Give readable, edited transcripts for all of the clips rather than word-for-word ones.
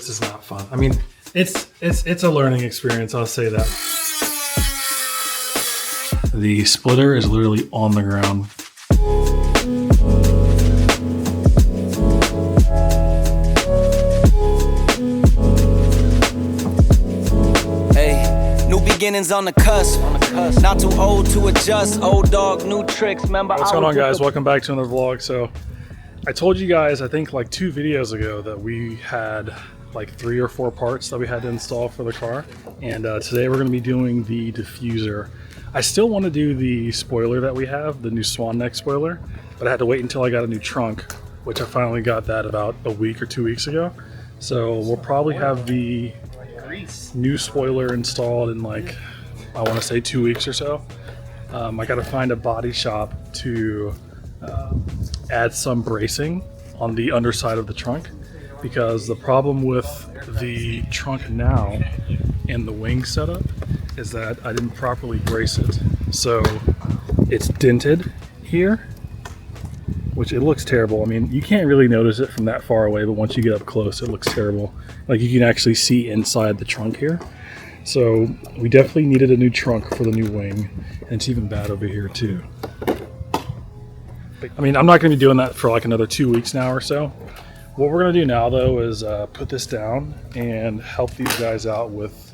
This is not fun. I mean, it's a learning experience, I'll say that. The splitter is literally on the ground. Hey, new beginnings on the cusp. Not too old to adjust. Old dog, new tricks. Remember, what's going on, guys? Welcome back to another vlog. So I told you guys, I think like 2 videos ago, that we had like 3 or 4 parts that we had to install for the car, and today we're going to be doing the diffuser. I still want to do the spoiler that we have, the new swan neck spoiler, but I had to wait until I got a new trunk, which I finally got that about a week or 2 weeks ago. So we'll probably have the new spoiler installed in like, I want to say 2 weeks or so. I got to find a body shop to add some bracing on the underside of the trunk, because the problem with the trunk now and the wing setup is that I didn't properly brace it. So it's dented here, which it looks terrible. I mean, you can't really notice it from that far away, but once you get up close, it looks terrible. Like, you can actually see inside the trunk here. So we definitely needed a new trunk for the new wing, and it's even bad over here too. I mean, I'm not going to be doing that for like another 2 weeks now or so. What we're going to do now, though, is put this down and help these guys out with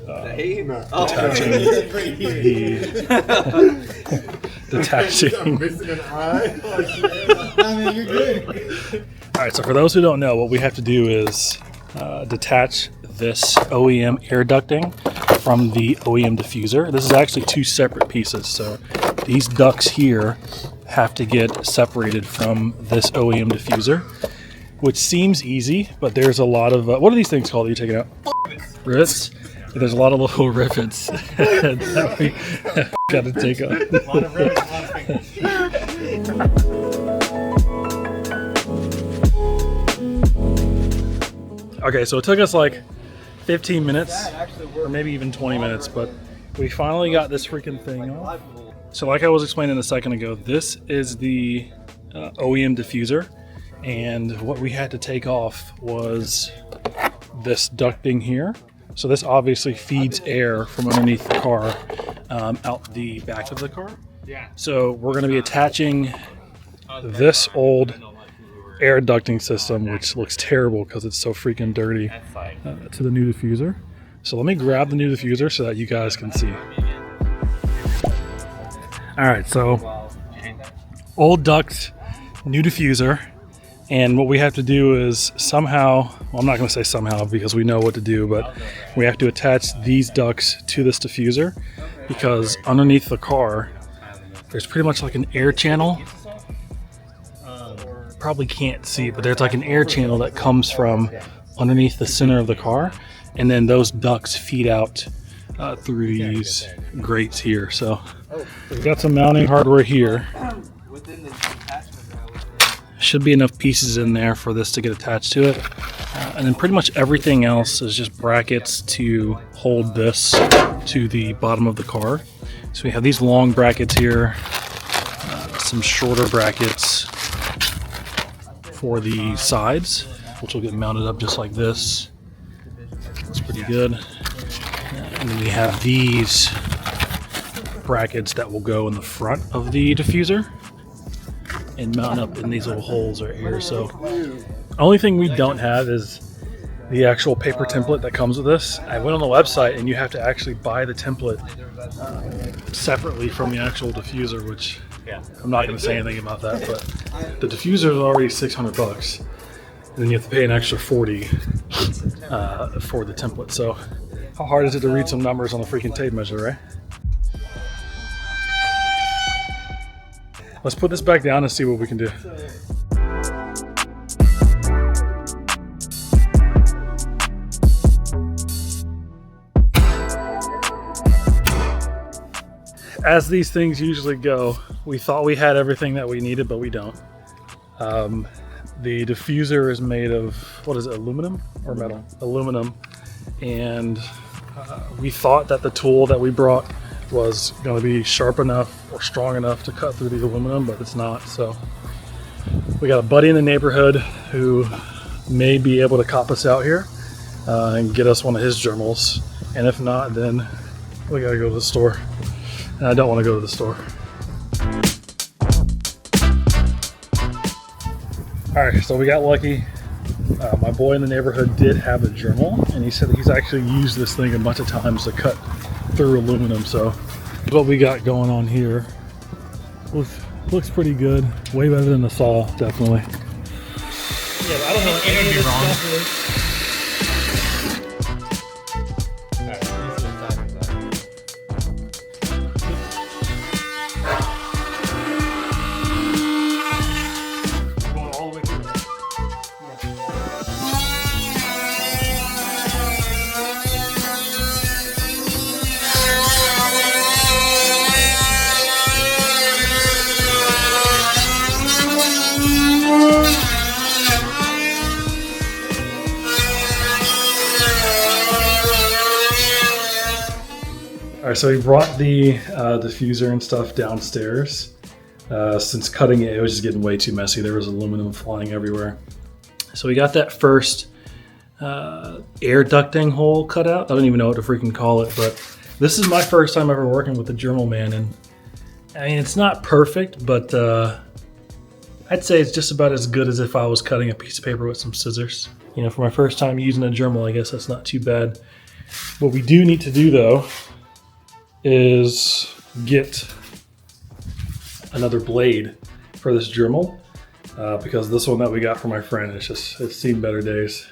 detaching Alright, so for those who don't know, what we have to do is detach this OEM air ducting from the OEM diffuser. This is actually 2 separate pieces, so these ducts here have to get separated from this OEM diffuser, which seems easy, but there's a lot of what are these things called that you take it out? Rivets. There's a lot of little rivets that we got to take out. A lot of rivets, Okay, so it took us like 15 minutes, or maybe even 20 minutes, but we finally got this freaking thing off. So like I was explaining a second ago, this is the OEM diffuser, and what we had to take off was this ducting here. So this obviously feeds air from underneath the car out the back of the car. So we're going to be attaching this old air ducting system, which looks terrible because it's so freaking dirty, to the new diffuser. So let me grab the new diffuser so that you guys can see. Alright, so old duct, new diffuser, and what we have to do is somehow, well, I'm not going to say somehow because we know what to do, but we have to attach these ducts to this diffuser, because underneath the car there's pretty much like an air channel. Probably can't see, but there's like an air channel that comes from underneath the center of the car, and then those ducts feed out through these grates here. So we've got some mounting hardware here. Should be enough pieces in there for this to get attached to it, and then pretty much everything else is just brackets to hold this to the bottom of the car. So we have these long brackets here, some shorter brackets for the sides, which will get mounted up just like this. That's pretty good. And then we have these brackets that will go in the front of the diffuser and mount up in these little holes right here. So only thing we don't have is the actual paper template that comes with this. I went on the website and you have to actually buy the template separately from the actual diffuser, which I'm not going to say anything about that, but the diffuser is already $600, and then you have to pay an extra $40 for the template. So how hard is it to read some numbers on a freaking tape measure, right? Let's put this back down and see what we can do. As these things usually go, we thought we had everything that we needed, but we don't. The diffuser is made of, what is it, aluminum or metal? Aluminum. And we thought that the tool that we brought was going to be sharp enough or strong enough to cut through the aluminum, but it's not. So we got a buddy in the neighborhood who may be able to cop us out here. and get us one of his Dremels. And if not, then we gotta go to the store. And I don't want to go to the store. Alright, so we got lucky. My boy in the neighborhood did have a Dremel, and he said that he's actually used this thing a bunch of times to cut through aluminum. So what we got going on here looks pretty good. Way better than the saw, definitely. Yeah, but I don't know any of this stuff. Alright, so we brought the diffuser and stuff downstairs. Since cutting it, it was just getting way too messy. There was aluminum flying everywhere. So we got that first air ducting hole cut out. I don't even know what to freaking call it, but this is my first time ever working with the Dremel, man. And I mean, it's not perfect, but I'd say it's just about as good as if I was cutting a piece of paper with some scissors. You know, for my first time using a Dremel, I guess that's not too bad. What we do need to do, though, is get another blade for this Dremel, because this one that we got from my friend, it's seen better days.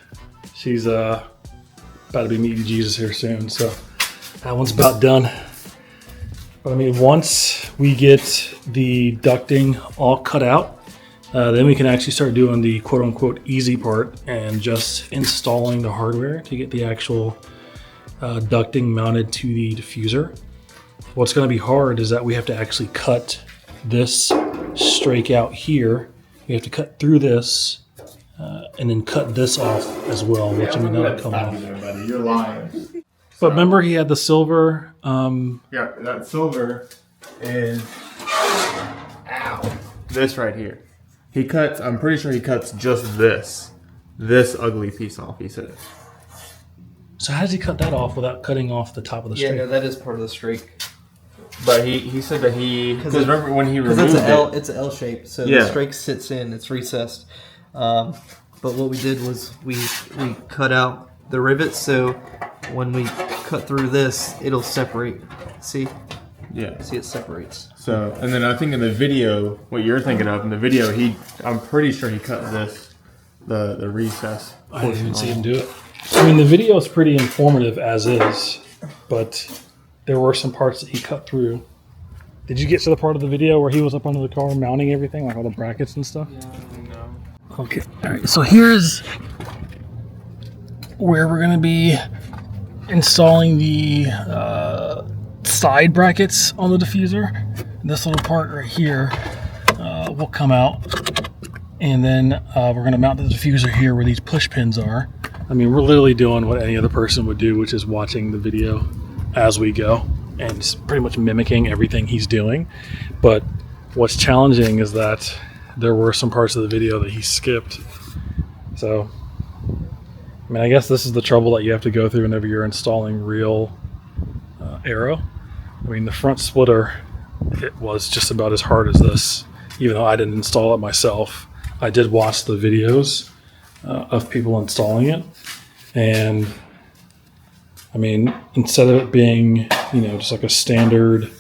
She's about to be meeting Jesus here soon, so that one's about done. But I mean, once we get the ducting all cut out, then we can actually start doing the quote-unquote easy part and just installing the hardware to get the actual ducting mounted to the diffuser. What's going to be hard is that we have to actually cut this strake out here. We have to cut through this and then cut this off as well, which I mean, that'll come off. Buddy. You're lying. But remember, he had the silver. Yeah, that silver is this right here. He cuts. I'm pretty sure he cuts just this ugly piece off. He said. So how does he cut that off without cutting off the top of the Yeah, strake? no, that is part of the streak. But he said that because remember when he removed It's an L shape, so Yeah. the strake sits in. It's recessed. But what we did was we cut out the rivets, so when we cut through this, it'll separate. See? Yeah. See, it separates. So, and then I think in the video, what you're thinking of, in the video, I'm pretty sure he cut the recess. I didn't even see him do it. I mean, the video is pretty informative as is, but there were some parts that he cut through. Did you get to the part of the video where he was up under the car mounting everything, like all the brackets and stuff? No. Okay, all right, so here's where we're going to be installing the side brackets on the diffuser. This little part right here will come out, and then we're going to mount the diffuser here where these push pins are. I mean, we're literally doing what any other person would do, which is watching the video as we go and just pretty much mimicking everything he's doing. But what's challenging is that there were some parts of the video that he skipped. So, I mean, I guess this is the trouble that you have to go through whenever you're installing real aero. I mean, the front splitter, it was just about as hard as this, even though I didn't install it myself. I did watch the videos of people installing it, and I mean, instead of it being, you know, just like a standard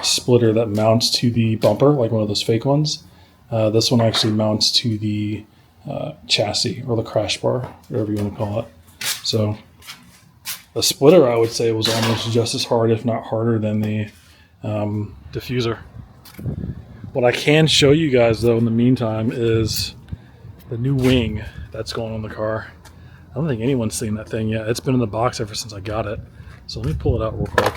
splitter that mounts to the bumper, like one of those fake ones, this one actually mounts to the chassis or the crash bar, whatever you want to call it. So the splitter, I would say, was almost just as hard, if not harder, than the diffuser. What I can show you guys, though, in the meantime, is the new wing that's going on the car. I don't think anyone's seen that thing yet. It's been in the box ever since I got it. So let me pull it out real quick.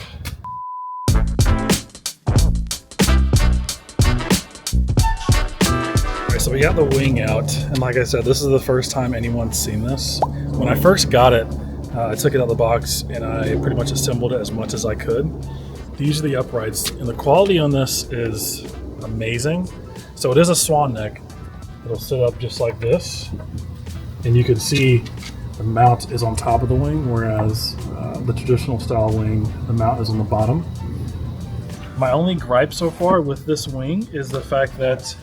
Alright, so we got the wing out, and like I said, this is the first time anyone's seen this. When I first got it, I took it out of the box and I pretty much assembled it as much as I could. These are the uprights, and the quality on this is amazing. So it is a swan neck. It'll sit up just like this, and you can see the mount is on top of the wing, whereas the traditional style wing, the mount is on the bottom. My only gripe so far with this wing is the fact that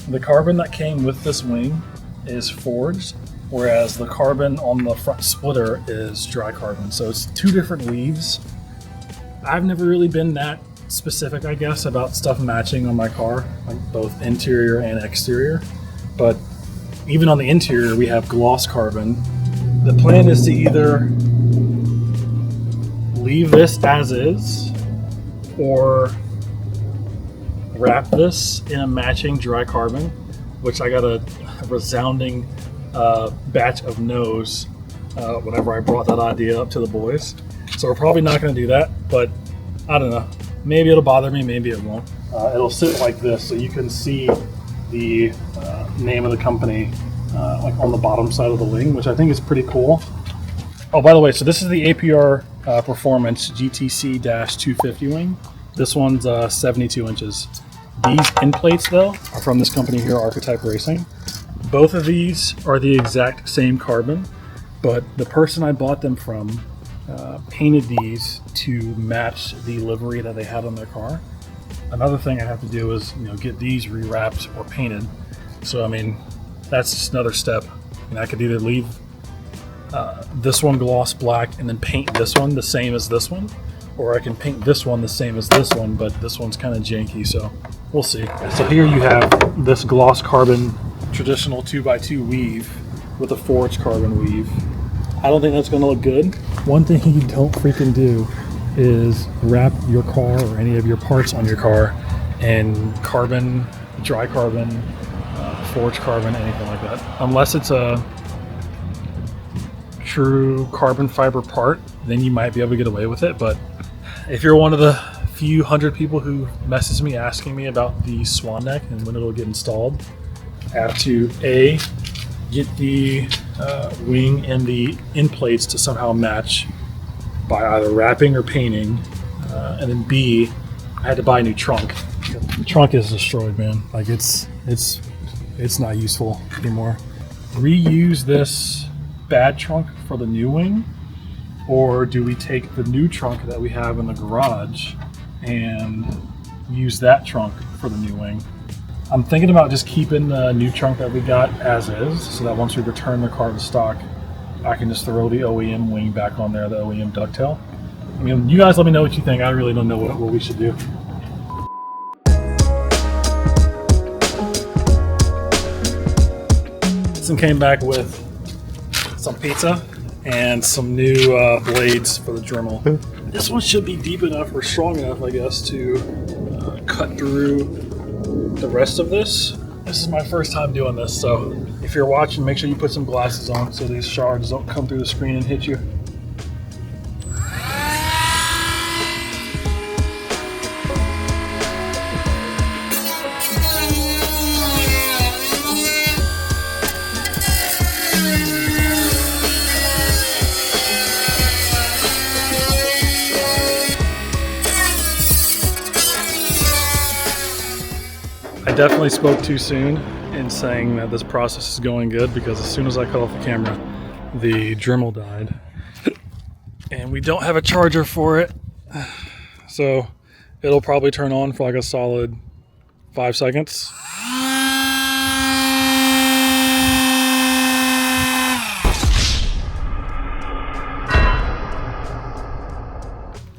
the carbon that came with this wing is forged, whereas the carbon on the front splitter is dry carbon. So it's two different weaves. I've never really been that specific, I guess, about stuff matching on my car, like both interior and exterior. But even on the interior, we have gloss carbon. The plan is to either leave this as is or wrap this in a matching dry carbon, which I got a resounding batch of no's whenever I brought that idea up to the boys. So we're probably not going to do that, but I don't know. Maybe it'll bother me, maybe it won't. It'll sit like this, so you can see the name of the company like on the bottom side of the wing, which I think is pretty cool. Oh, by the way, so this is the APR Performance GTC-250 wing. This one's 72 inches. These end plates, though, are from this company here, Archetype Racing. Both of these are the exact same carbon, but the person I bought them from painted these to match the livery that they had on their car. Another thing I have to do is, get these rewrapped or painted. So, I mean, that's just another step. And I could either leave this one gloss black and then paint this one the same as this one, or I can paint this one the same as this one, but this one's kind of janky, so we'll see. So here you have this gloss carbon traditional 2x2 weave with a forged carbon weave. I don't think that's going to look good. One thing you don't freaking do is wrap your car or any of your parts on your car in carbon, dry carbon, forged carbon, anything like that. Unless it's a true carbon fiber part, then you might be able to get away with it. But if you're one of the few hundred people who message me asking me about the swan neck and when it'll get installed, I have to A, get the wing and the end plates to somehow match by either wrapping or painting, and then B, I had to buy a new trunk. The trunk is destroyed, man. Like it's not useful anymore. Reuse this bad trunk for the new wing, or do we take the new trunk that we have in the garage and use that trunk for the new wing? I'm thinking about just keeping the new trunk that we got as is, so that once we return the car to stock, I can just throw the OEM wing back on there, the OEM ducktail. I mean, you guys let me know what you think. I really don't know what we should do. Some came back with some pizza and some new blades for the Dremel. This one should be deep enough or strong enough, I guess, to cut through the rest of this. This is my first time doing this, so if you're watching, make sure you put some glasses on so these shards don't come through the screen and hit you. I definitely spoke too soon in saying that this process is going good, because as soon as I cut off the camera, the Dremel died. And we don't have a charger for it. So it'll probably turn on for like a solid 5 seconds.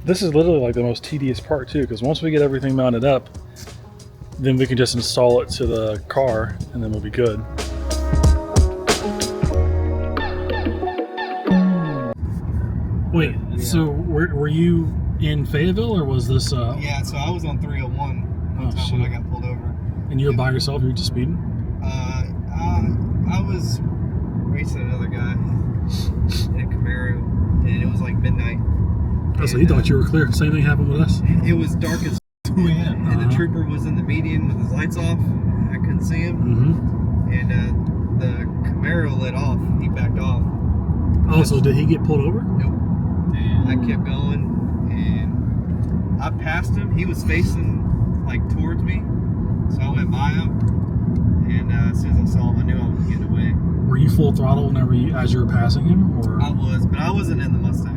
This is literally like the most tedious part too, because once we get everything mounted up, then we can just install it to the car and then we'll be good. Wait, so were you in Fayetteville, or was this Yeah, so I was on 301 one time when I got pulled over. And you were by yourself? You were just speeding? I was racing another guy in a Camaro, and it was like midnight. Oh, so he thought you were clear. Same thing happened with us. It was dark as and the trooper was in the median with his lights off. I couldn't see him. And the Camaro let off. He backed off. Oh, so did he get pulled over? Nope. And I kept going, and I passed him. He was facing like towards me, so I went by him. And as soon as I saw him, I knew I was getting away. Were you full throttle whenever as you were passing him, or? I was, but I wasn't in the Mustang.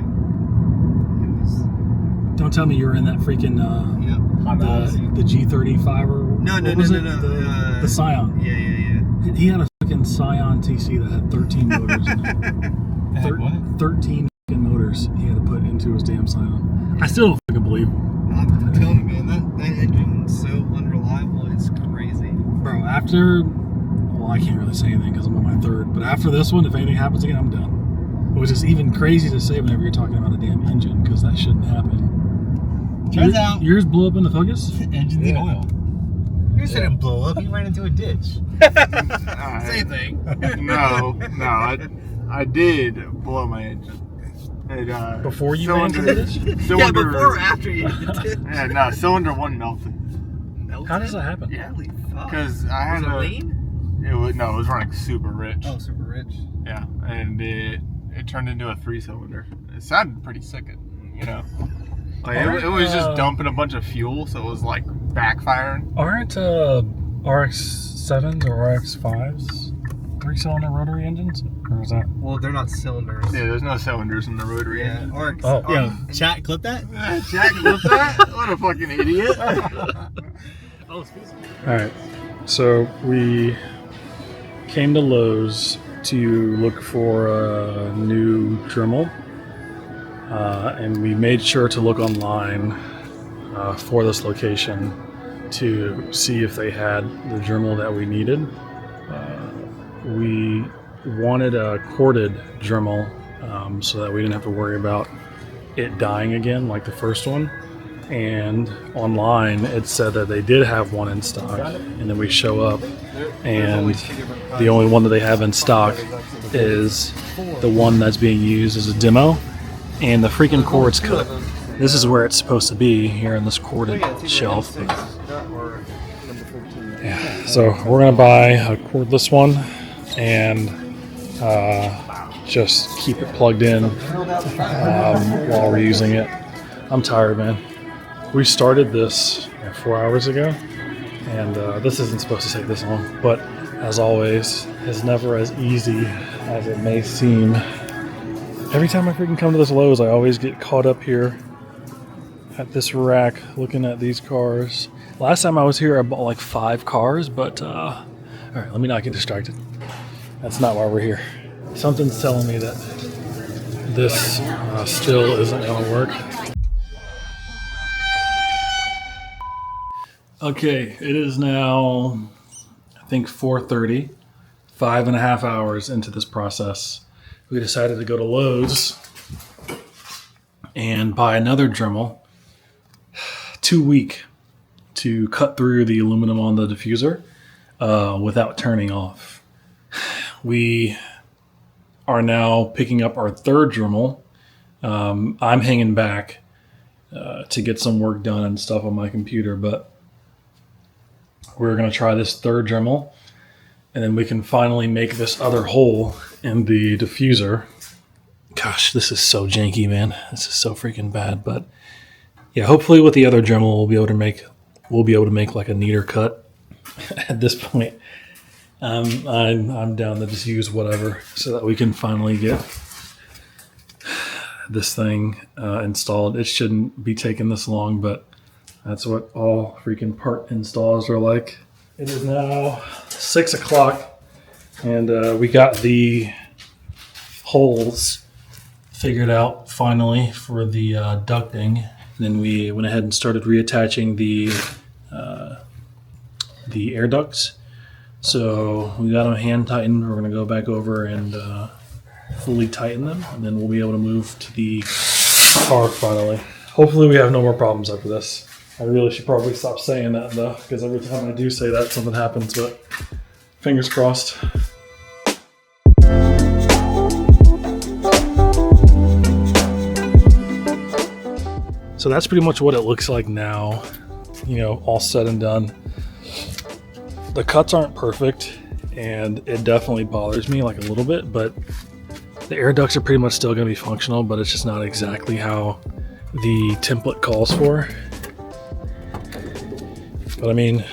It was. Don't tell me you were in that freaking the G35 or No. The Scion. Yeah. He had a fucking Scion TC that had 13 motors in it. What? 13 fucking motors he had to put into his damn Scion. I still don't fucking believe him. I'm telling you, man, that engine's so unreliable. It's crazy. Bro, well, I can't really say anything because I'm on my third, but after this one, if anything happens again, I'm done. Which is even crazy to say whenever you're talking about a damn engine, because that shouldn't happen. Turns out yours blew up in the focus? engines need oil. Yours didn't blow up. You ran into a ditch. Same thing. No, I did blow my engine. It, Before you ran into this? Yeah, before or after you did. Yeah, no, cylinder one melted. How does that happen? Yeah, holy fuck. Because I had Was it lean? it was running super rich. Oh, super rich. Yeah, and it turned into a 3-cylinder. It sounded pretty sick, you know. Like it was just dumping a bunch of fuel, so it was like backfiring. Aren't RX-7s or RX-5s 3-cylinder rotary engines? Or is that? Well, they're not cylinders. Yeah, there's no cylinders in the rotary engine. RX. Oh, yeah. Chat, clip that. Jack, what's that? What a fucking idiot. Alright, so we came to Lowe's to look for a new Dremel, and we made sure to look online for this location to see if they had the Dremel that we needed. We wanted a corded Dremel so that we didn't have to worry about it dying again like the first one. And online it said that they did have one in stock, and then we show up and the only one that they have in stock is the one that's being used as a demo, and the freaking cord's cut. This is where it's supposed to be, here in this corded shelf. Yeah, so we're gonna buy a cordless one and just keep it plugged in while we're using it. I'm tired, man. We started this 4 hours ago, and this isn't supposed to take this long, but as always, it's never as easy as it may seem. Every time I freaking come to this Lowe's, I always get caught up here at this rack looking at these cars. Last time I was here, I bought like 5 cars, but all right, let me not get distracted. That's not why we're here. Something's telling me that this still isn't gonna work. Okay, it is now, I think, 4:30, 5.5 hours into this process. We decided to go to Lowe's and buy another Dremel, too weak to cut through the aluminum on the diffuser without turning off. We are now picking up our third Dremel. I'm hanging back to get some work done and stuff on my computer, but we're going to try this third Dremel, and then we can finally make this other hole in the diffuser. Gosh, this is so janky, man. This is so freaking bad. But yeah, hopefully with the other Dremel we'll be able to make like a neater cut. At this point, I'm down to just use whatever so that we can finally get this thing installed. It shouldn't be taking this long, but that's what all freaking part installs are like. It is now 6 o'clock, and we got the holes figured out finally for the ducting. And then we went ahead and started reattaching the air ducts. So we got them hand tightened. We're going to go back over and fully tighten them, and then we'll be able to move to the car finally. Hopefully we have no more problems after this. I really should probably stop saying that though, because every time I do say that, something happens, but fingers crossed. So that's pretty much what it looks like now, you know, all said and done. The cuts aren't perfect, and it definitely bothers me like a little bit, but the air ducts are pretty much still going to be functional, but it's just not exactly how the template calls for. But I mean,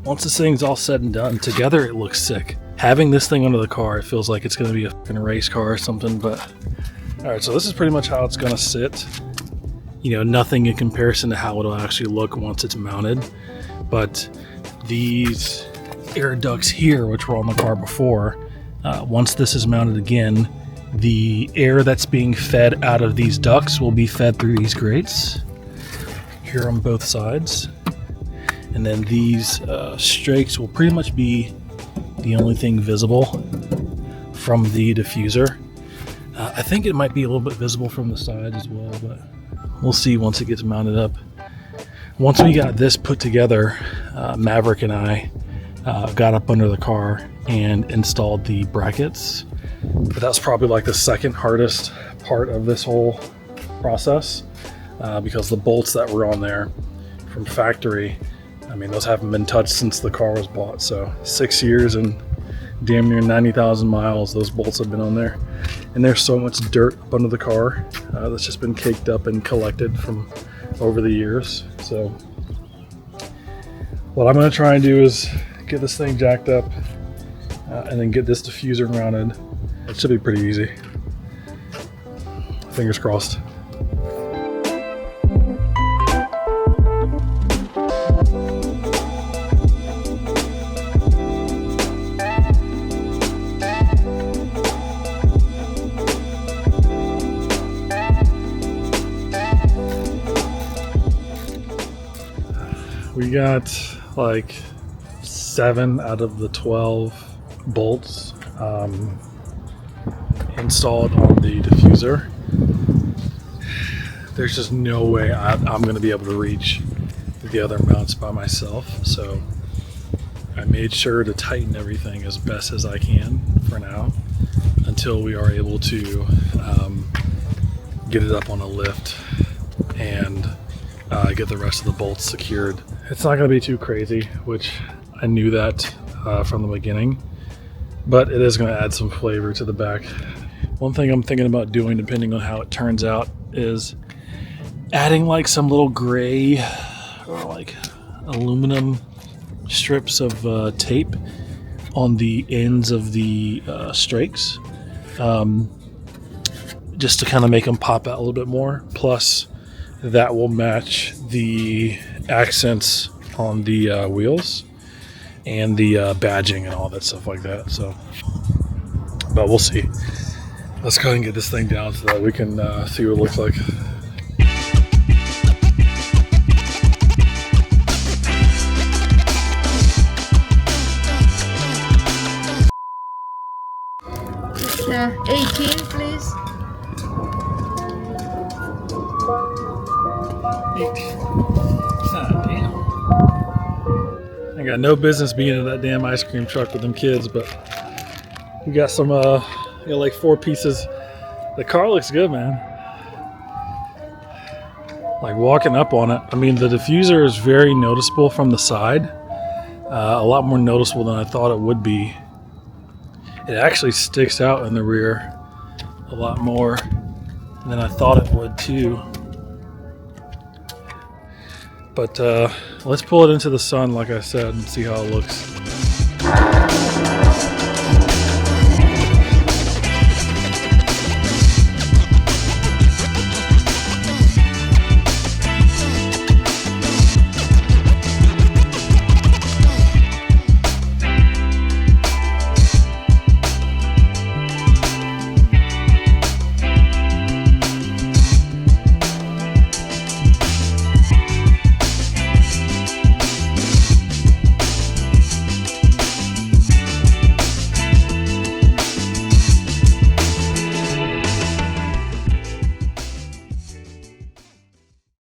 once this thing's all said and done, together it looks sick. Having this thing under the car, it feels like it's going to be a fucking race car or something. But all right, so this is pretty much how it's going to sit. You know, nothing in comparison to how it'll actually look once it's mounted. But these air ducts here, which were on the car before, once this is mounted again, the air that's being fed out of these ducts will be fed through these grates here on both sides. And then these strakes will pretty much be the only thing visible from the diffuser. I think it might be a little bit visible from the sides as well, but we'll see once it gets mounted up. Once we got this put together, Maverick and I got up under the car and installed the brackets. But that's probably like the second hardest part of this whole process, because the bolts that were on there from factory, I mean, those haven't been touched since the car was bought. So 6 years and damn near 90,000 miles, those bolts have been on there. And there's so much dirt up under the car that's just been caked up and collected from over the years. So what I'm going to try and do is get this thing jacked up and then get this diffuser mounted. It should be pretty easy. Fingers crossed. We got like 7 out of the 12 bolts installed on the diffuser. There's just no way I'm going to be able to reach the other mounts by myself, so I made sure to tighten everything as best as I can for now until we are able to get it up on a lift and get the rest of the bolts secured. It's not going to be too crazy, which I knew that from the beginning, but it is going to add some flavor to the back. One thing I'm thinking about doing, depending on how it turns out, is adding like some little gray or like aluminum strips of tape on the ends of the strakes, just to kind of make them pop out a little bit more. Plus, that will match the accents on the wheels and the badging and all that stuff like that. So, but we'll see. Let's go ahead and get this thing down so that we can see what it looks like. It's 18, please. 18. God damn. I got no business being in that damn ice cream truck with them kids, but we got some, like 4 pieces. The car looks good, man. Like walking up on it, I mean, the diffuser is very noticeable from the side. A lot more noticeable than I thought it would be. It actually sticks out in the rear a lot more than I thought it would too. But let's pull it into the sun, like I said, and see how it looks.